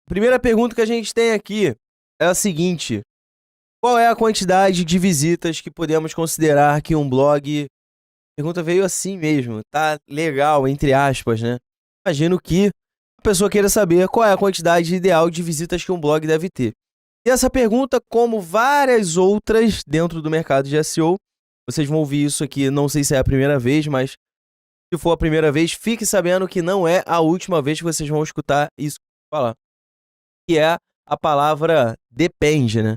Primeira pergunta que a gente tem aqui é a seguinte: qual é a quantidade de visitas que podemos considerar que um blog. A pergunta veio assim mesmo, tá legal, entre aspas, né? Imagino que a pessoa queira saber qual é a quantidade ideal de visitas que um blog deve ter. E essa pergunta, como várias outras dentro do mercado de SEO, vocês vão ouvir isso aqui, não sei se é a primeira vez, mas se for a primeira vez, fique sabendo que não é a última vez que vocês vão escutar isso falar. Que é a palavra depende, né?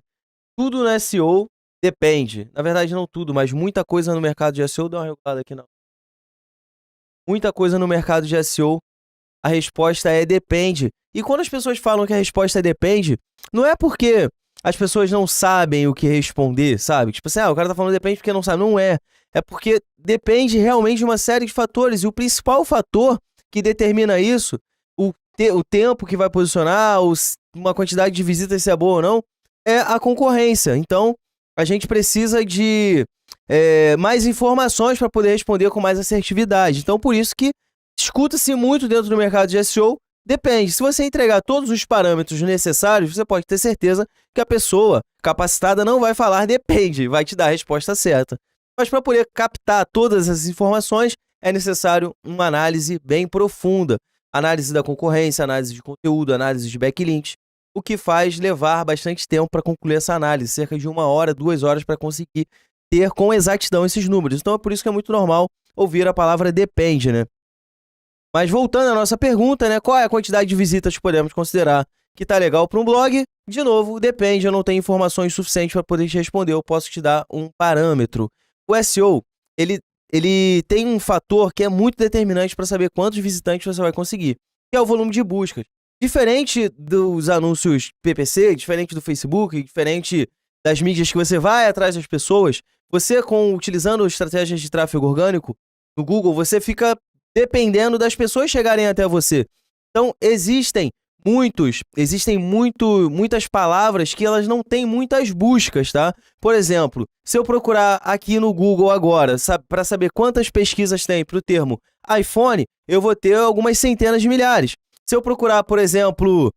Tudo no SEO depende. Na verdade, não tudo, mas muita coisa no mercado de SEO. Dá uma regulada aqui, não. Muita coisa no mercado de SEO, a resposta é depende. E quando as pessoas falam que a resposta é depende, não é porque as pessoas não sabem o que responder, sabe? Tipo assim, o cara tá falando depende porque não sabe. Não é. É porque depende realmente de uma série de fatores. E o principal fator que determina isso, o tempo que vai posicionar, uma quantidade de visitas se é boa ou não, é a concorrência. Então, a gente precisa de mais informações para poder responder com mais assertividade. Então, por isso que escuta-se muito dentro do mercado de SEO, depende. Se você entregar todos os parâmetros necessários, você pode ter certeza que a pessoa capacitada não vai falar depende, vai te dar a resposta certa. Mas para poder captar todas as informações, é necessário uma análise bem profunda. Análise da concorrência, análise de conteúdo, análise de backlinks, o que faz levar bastante tempo para concluir essa análise, cerca de 1 hora, 2 horas para conseguir ter com exatidão esses números. Então é por isso que é muito normal ouvir a palavra depende, né? Mas voltando à nossa pergunta, né? Qual é a quantidade de visitas que podemos considerar que tá legal para um blog? De novo, depende, eu não tenho informações suficientes para poder te responder, eu posso te dar um parâmetro. O SEO, ele tem um fator que é muito determinante para saber quantos visitantes você vai conseguir, que é o volume de buscas. Diferente dos anúncios PPC, diferente do Facebook, diferente das mídias que você vai atrás das pessoas, você utilizando estratégias de tráfego orgânico no Google, você fica dependendo das pessoas chegarem até você. Então, existem muitas palavras que elas não têm muitas buscas, tá? Por exemplo, se eu procurar aqui no Google agora, para saber quantas pesquisas tem para o termo iPhone, eu vou ter algumas centenas de milhares. Se eu procurar, por exemplo,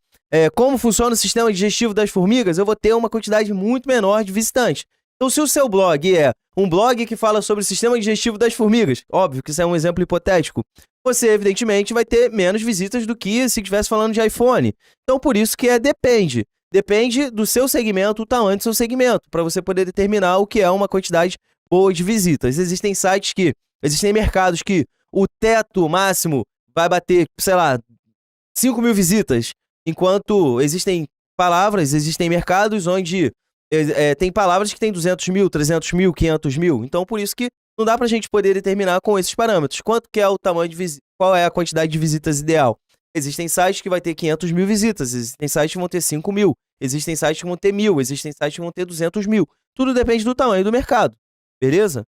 como funciona o sistema digestivo das formigas, eu vou ter uma quantidade muito menor de visitantes. Então, se o seu blog é um blog que fala sobre o sistema digestivo das formigas, óbvio que isso é um exemplo hipotético, você, evidentemente, vai ter menos visitas do que se estivesse falando de iPhone. Então, por isso que depende. Depende do seu segmento, o tamanho do seu segmento, para você poder determinar o que é uma quantidade boa de visitas. Existem mercados que o teto máximo vai bater, sei lá, 5.000 visitas, enquanto existem mercados onde tem palavras que tem 200 mil, 300 mil, 500 mil. Então, por isso que não dá pra gente poder determinar com esses parâmetros. Quanto que é o tamanho de qual é a quantidade de visitas ideal? Existem sites que vai ter 500 mil visitas, existem sites que vão ter 5 mil, existem sites que vão ter 1.000, existem sites que vão ter 200 mil. Tudo depende do tamanho do mercado, beleza?